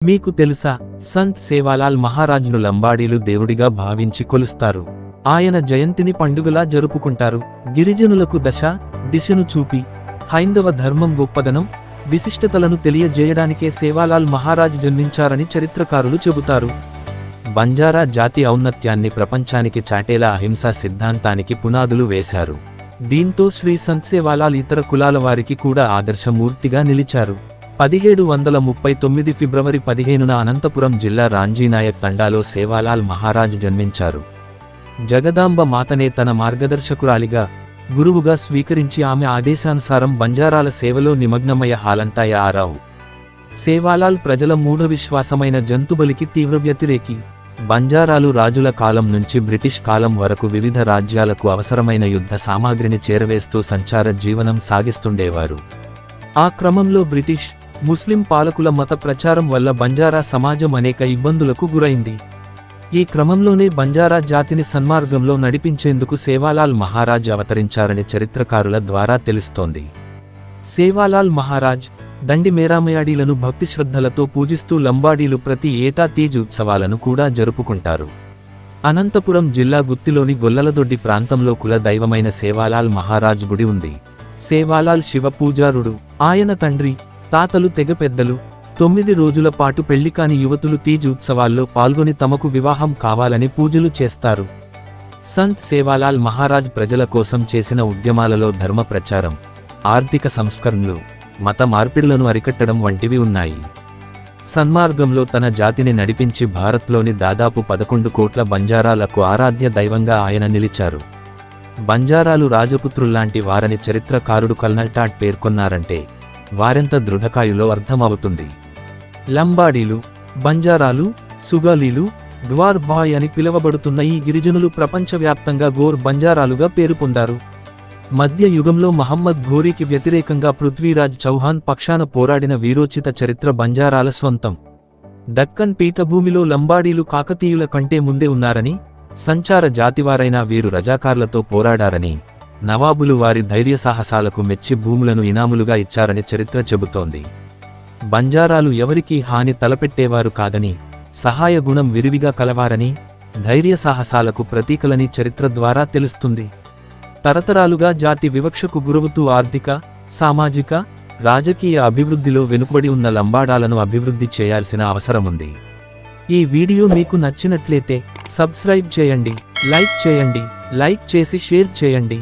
మీకు తెలుసా, సంత్ సేవాలాల్ మహారాజ్ను లంబాడీలు దేవుడిగా భావించి కొలుస్తారు. ఆయన జయంతిని పండుగలా జరుపుకుంటారు. గిరిజనులకు దిశను చూపి హైందవ ధర్మం గొప్పదనం, విశిష్టతలను తెలియజేయడానికే సేవాలాల్ మహారాజ్ జన్మించారని చరిత్రకారులు చెబుతారు. బంజారా జాతి ఔన్నత్యాన్ని ప్రపంచానికి చాటేలా అహింసా సిద్ధాంతానికి పునాదులు వేశారు. దీంతో శ్రీ సంత్ సేవాలాల్ ఇతర కులాల వారికి కూడా ఆదర్శమూర్తిగా నిలిచారు. 1739 ఫిబ్రవరి 15న అనంతపురం జిల్లా రాంజీనాయక్ తండాలో సేవాలాల్ మహారాజ్ జన్మించారు. జగదాంబ మాతనే తన మార్గదర్శకురాలిగా, గురువుగా స్వీకరించి ఆమె ఆదేశానుసారం బంజారాల సేవలో నిమగ్నమయ్య హాలంతాయ ఆరావు. సేవాలాల్ ప్రజల మూఢవిశ్వాసమైన జంతుబలికి తీవ్ర వ్యతిరేకి. బంజారాలు రాజుల కాలం నుంచి బ్రిటిష్ కాలం వరకు వివిధ రాజ్యాలకు అవసరమైన యుద్ధ సామాగ్రిని చేరవేస్తూ సంచార జీవనం సాగిస్తుండేవారు. ఆ క్రమంలో బ్రిటిష్, ముస్లిం పాలకుల మత ప్రచారం వల్ల బంజారా సమాజం అనేక ఇబ్బందులకు గురైంది. ఈ క్రమంలోనే బంజారా జాతిని సన్మార్గంలో నడిపించేందుకు సేవాలాల్ మహారాజ్ అవతరించారని చరిత్రకారుల ద్వారా తెలుస్తోంది. సేవాలాల్ మహారాజ్ దండి మేరామయాడీలను భక్తి శ్రద్ధలతో పూజిస్తూ లంబాడీలు ప్రతి ఏటా తీజ్ ఉత్సవాలను కూడా జరుపుకుంటారు. అనంతపురం జిల్లా గుత్తిలోని గొల్లలదొడ్డి ప్రాంతంలో కుల దైవమైన సేవాలాల్ మహారాజ్ గుడి ఉంది. సేవాలాల్ శివ పూజారుడు. ఆయన తండ్రి, తాతలు తెగ పెద్దలు 9 రోజుల పాటు పెళ్లికాని యువతులు తీజ్ ఉత్సవాల్లో పాల్గొని తమకు వివాహం కావాలని పూజలు చేస్తారు. సంత్ సేవాలాల్ మహారాజ్ ప్రజల కోసం చేసిన ఉద్యమాలలో ధర్మ ప్రచారం, ఆర్థిక సంస్కరణలు, మత మార్పిడులను అరికట్టడం వంటివి ఉన్నాయి. సన్మార్గంలో తన జాతిని నడిపించి భారత్లోని దాదాపు 11 కోట్ల బంజారాలకు ఆరాధ్య దైవంగా ఆయన నిలిచారు. బంజారాలు రాజపుత్రుల్లాంటి వారని చరిత్రకారుడు కల్నల్టాడ్ పేర్కొన్నారంటే వారెంత దృఢకాయులో అర్థమవుతుంది. లంబాడీలు, బంజారాలు, సుగాలీలు, డ్వార్ బాయ్ అని పిలువబడుతున్న ఈ గిరిజనులు ప్రపంచవ్యాప్తంగా గోర్ బంజారాలుగా పేరు పొందారు. మధ్య యుగంలో మహమ్మద్ ఘోరీకి వ్యతిరేకంగా పృథ్వీరాజ్ చౌహాన్ పక్షాన పోరాడిన వీరోచిత చరిత్ర బంజారాల స్వంతం. దక్కన్ పీఠభూమిలో లంబాడీలు కాకతీయుల కంటే ముందే ఉన్నారని, సంచార జాతివారైన వీరు రజాకార్లతో పోరాడారని, నవాబులు వారి ధైర్యసాహసాలకు మెచ్చి భూములను ఇనాములుగా ఇచ్చారని చరిత్ర చెబుతోంది. బంజారాలు ఎవరికీ హాని తలపెట్టేవారు కాదని, సహాయ గుణం విరివిగా కలవారని, ధైర్యసాహసాలకు ప్రతీకలని చరిత్ర ద్వారా తెలుస్తుంది. తరతరాలుగా జాతి వివక్షకు గురవుతూ ఆర్థిక, సామాజిక, రాజకీయ అభివృద్ధిలో వెనుకబడి ఉన్న లంబాడాలను అభివృద్ధి చేయాల్సిన అవసరముంది. ఈ వీడియో మీకు నచ్చినట్లయితే సబ్స్క్రైబ్ చేయండి, లైక్ చేసి షేర్ చేయండి.